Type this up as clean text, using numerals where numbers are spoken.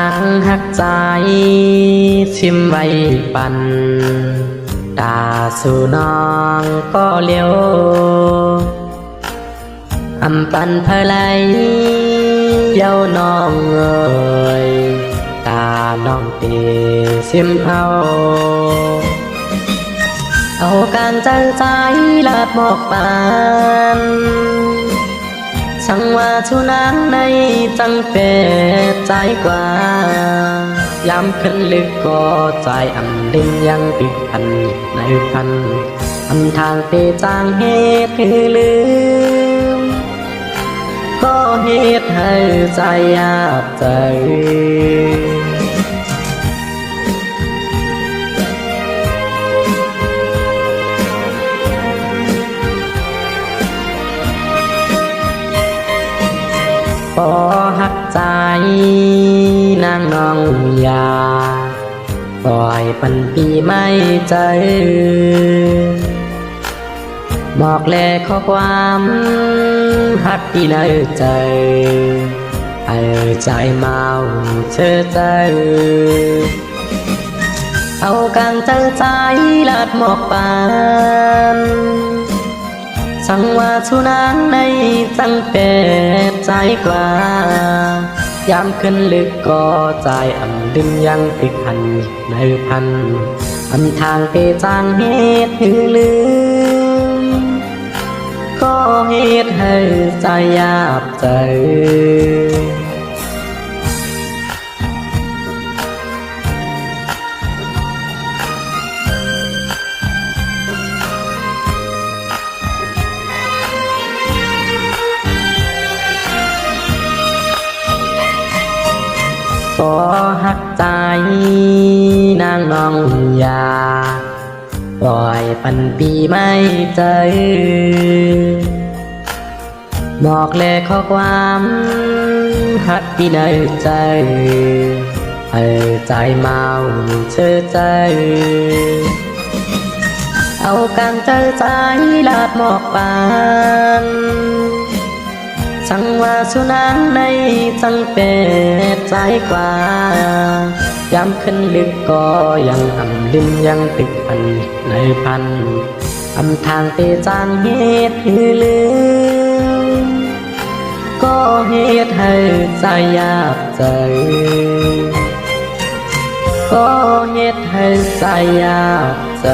างหักใจชิมไว้ปันตาสู่น้องก็เลี้ยวอำปันเพลายเย้าน้องเอ่ยตาน้องตีชิมเอาการจังใจลาดหมอกปานช่างว่าชูนางในจังเป็ดใจกว่ายามขึ้นลึกก็ใจอำดินยังติดพันในพันทำทางเปจางเหตุให้ลืมก็เหตุให้ใจยากใจพอหักใจนางน้องยาปล่อยปันปีไม่ใจบอกแลข้อความหักที่ในใจใจเมาเชื่อใจเอาการจังใจลาดหมอกปานสังว่าชูนางในจังเป็ดใจกว่ายามขึ้นลึกก็ใจอำดึงยังติดพันในพันอำทางเปจางเหตุให้ลืมก็เหตุให้ใจยาบใจก็หักใจนางน้องยาปล่อยปันปีไม่ใจบอกแลข้อความหักที่ในใจใจเมาเชื่อใจเอาการเจอใจลาดหมอกปานช่างว่าชูนางในจังเป็ดใจกว่ายามขึ้นลึกก็ยังอำดินยังติดพันในพันอำทางเปจางเหตุให้ลืมก็เหตุให้ใจยากใจก็เหตุให้ใจยากใจ